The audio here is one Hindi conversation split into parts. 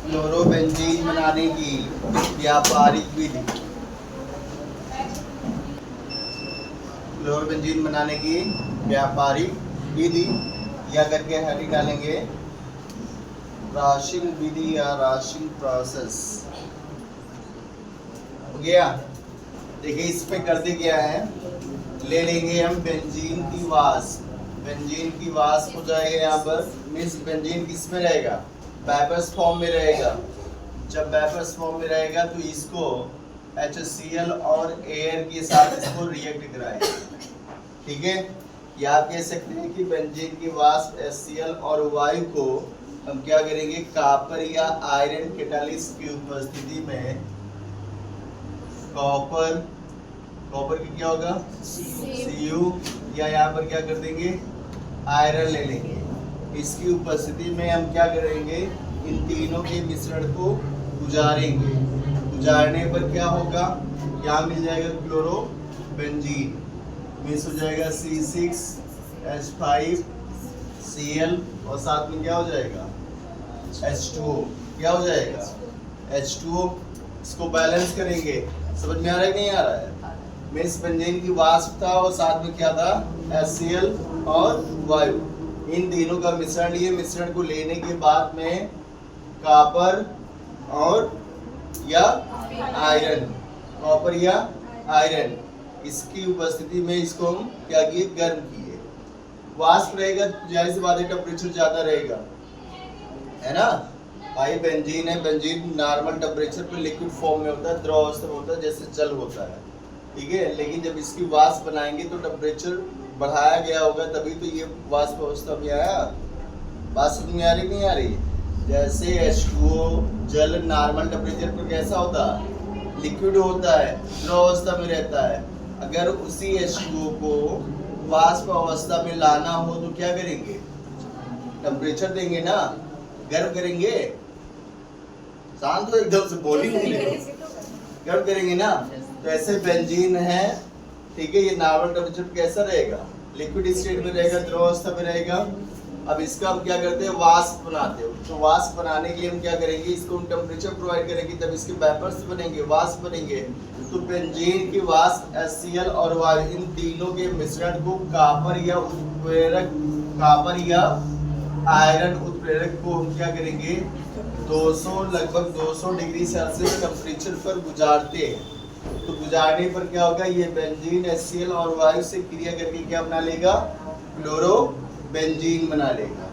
क्लोरोबेंजीन बनाने की व्यापारिक विधि। क्लोरोबेंजीन बनाने की व्यापारिक विधि या करके हेडिंग डालेंगे राशिंग विधि या राशिंग प्रोसेस। हो गया। देखिए इसमें करते क्या है, ले लेंगे हम बेंजीन की वाष्प। बेंजीन की वाष्प हो जाएगा यहाँ पर। मीन्स बेंजीन किस में रहेगा, वेपर्स फॉर्म में रहेगा। जब वेपर्स फॉर्म में रहेगा तो इसको HCl और एयर के साथ इसको रिएक्ट कराएगा। ठीक है, या आप कह सकते हैं कि बेंजीन की वाष्प HCl और वायु को हम क्या करेंगे, कॉपर या आयरन कैटालिस्ट की उपस्थिति में कॉपर की क्या होगा, Cu, या यहाँ पर क्या कर देंगे, आयरन ले लेंगे। इसकी उपस्थिति में हम क्या करेंगे, इन तीनों के मिश्रण को गुजारेंगे। गुजारने पर क्या होगा, यहाँ मिल जाएगा क्लोरोबेंजीन। मिक्स हो जाएगा C6H5Cl और साथ में क्या हो जाएगा, H2O। क्या हो जाएगा, H2O। इसको बैलेंस करेंगे। समझ में आ रहा है कि नहीं आ रहा है। मिस बेंजीन की वाष्प था और साथ में क्या था, HCl और वायु। इन तीनों का मिश्रण लिए। मिश्रण को लेने के बाद में कॉपर और या आयरन, कॉपर या आयरन, इसकी उपस्थिति में इसको हम क्या किए, गर्म किए। वाष्प रहेगा, जाहिर सी बात है टेम्परेचर ज्यादा रहेगा, है ना भाई। बेंजीन है, बेंजीन नॉर्मल टेम्परेचर पे लिक्विड फॉर्म में होता है, द्रव अवस्था में होता है, जैसे जल होता है। ठीक है, लेकिन जब इसकी वाष्प बनाएंगे तो टेम्परेचर बढ़ाया गया होगा, तभी तो ये वाष्प अवस्था में आया। बात समझ में आ रही नहीं आ रही। जैसे H2O जल नॉर्मल टेम्परेचर पर कैसा होता है, लिक्विड होता है, द्रव अवस्था में रहता है। अगर उसी H2O को वाष्प अवस्था में लाना हो तो क्या करेंगे, टेम्परेचर देंगे ना, गर्म करेंगे। शांत हो एकदम से, बोली गर्म करेंगे ना। तो ऐसे बेंजीन है, ठीक है, ये नॉर्मल टेम्परेचर कैसा रहेगा, लिक्विड स्टेट में रहेगा, द्रव अवस्था में रहेगा। अब इसका हम क्या करते हैं, वाष्प बनाते हैं। तो वाष्प बनाने के लिए हम क्या करेंगे, इसको हम टेम्परेचर प्रोवाइड करेंगे, तब इसके वेपर्स बनेंगे, वाष्प बनेंगे। तो बेंजीन की वाष्प HCl और वायु, इन तीनों के मिश्रण को कॉपर या उत्प्रेरक, कॉपर या आयरन उत्प्रेरक को हम क्या करेंगे, 200 लगभग 200 डिग्री सेल्सियस टेम्परेचर पर गुजारते हैं। तो गुजारने पर क्या होगा, ये बेंजीन HCl और वायु से क्रिया करके क्या बना लेगा, क्लोरोबेंजीन बना लेगा।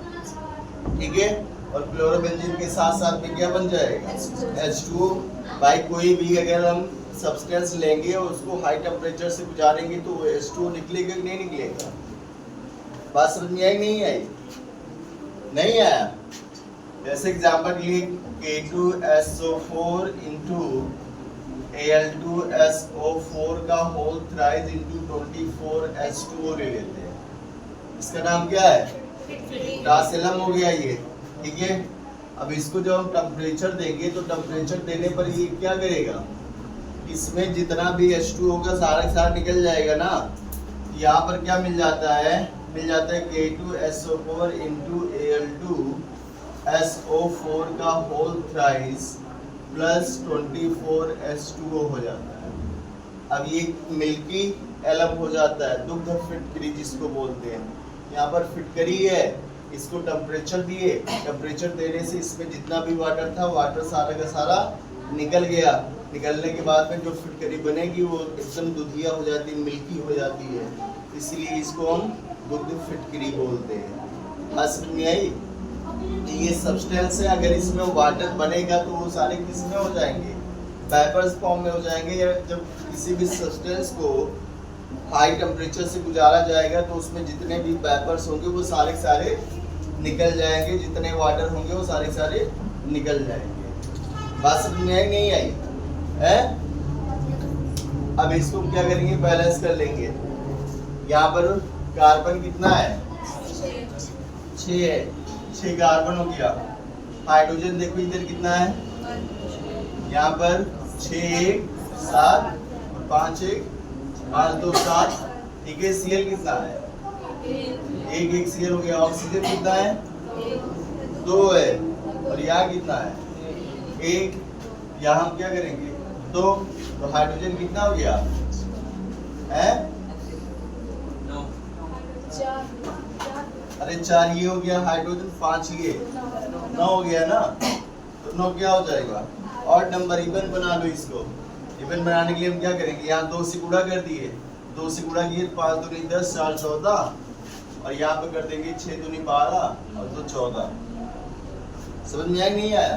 ठीक है, और क्लोरोबेंजीन के साथ साथ में क्या बन जाएगा, H2O। भाई कोई भी अगर हम सब्सटेंस लेंगे और उसको हाई टेम्परेचर से गुजारेंगे तो वो H2O निकलेगा कि नहीं निकलेगा। बात समझ में आई नहीं आई, नहीं आया। जैसे एग्जांपल के लिए K2SO4 इंटू Al2SO4 का होल थ्राइस इंटू 24H2O ले लेते हैं। इसका नाम क्या है, डासेलम हो गया ये। ठीक है, अब इसको जब हम टेम्परेचर देंगे तो टेम्परेचर देने पर ये क्या करेगा, इसमें जितना भी H2 होगा सारा निकल जाएगा ना। यहाँ पर क्या मिल जाता है, मिल जाता है K2SO4 इंटू Al2SO4 का होल थ्राइस प्लस 24H2O हो जाता है। अब ये मिल्की एलम हो जाता है, दुग्ध फिटकरी जिसको बोलते हैं। यहाँ पर फिटकरी है, इसको टेम्परेचर दिए, टेम्परेचर देने से इसमें जितना भी वाटर था, वाटर सारा का सारा निकल गया। निकलने के बाद में जो फिटकरी बनेगी वो एकदम दूधिया हो जाती है, मिल्की हो जाती है, इसलिए इसको हम दुग्ध फिटकरी बोलते हैं। बात समझ में आई। ये सब्सटेंस है, अगर इसमें वाटर बनेगा तो वो सारे किस में हो जाएंगे, वेपर्स फॉर्म में हो जाएंगे। या जब किसी भी सब्सटेंस को हाई टेम्परेचर से गुजारा जाएगा तो उसमें जितने भी वेपर्स होंगे वो सारे निकल जाएंगे, जितने वाटर होंगे वो सारे निकल जाएंगे। बात समझ में आई नहीं आई है। अब इसको क्या करेंगे, बैलेंस कर लेंगे। यहाँ पर कार्बन कितना है, 6 है, 6 कार्बन हो गया। हाइड्रोजन देखो इधर कितना है, यहाँ पर 6 1 7 और 5 1 5 2 7। ठीक है, Cl कितना है, 1 Cl हो गया। ऑक्सीजन कितना है, 2 है, और यहाँ कितना है एक, यहाँ हम क्या करेंगे 2, तो हाइड्रोजन कितना हो गया है? अरे 4 ये हो गया हाइड्रोजन, 5 ये 9 हो गया ना, तो 9 क्या हो जाएगा? ऑड नंबर इवन बना लो इसको। इवन बनाने के लिए हम क्या करेंगे, यहाँ 2 से गुणा कर दिए, 2 से गुणा किए 5 दूनी 10, 4 14, और यहाँ पे कर देंगे 6 दूनी 12 और 2 14। समझ में आया नहीं आया?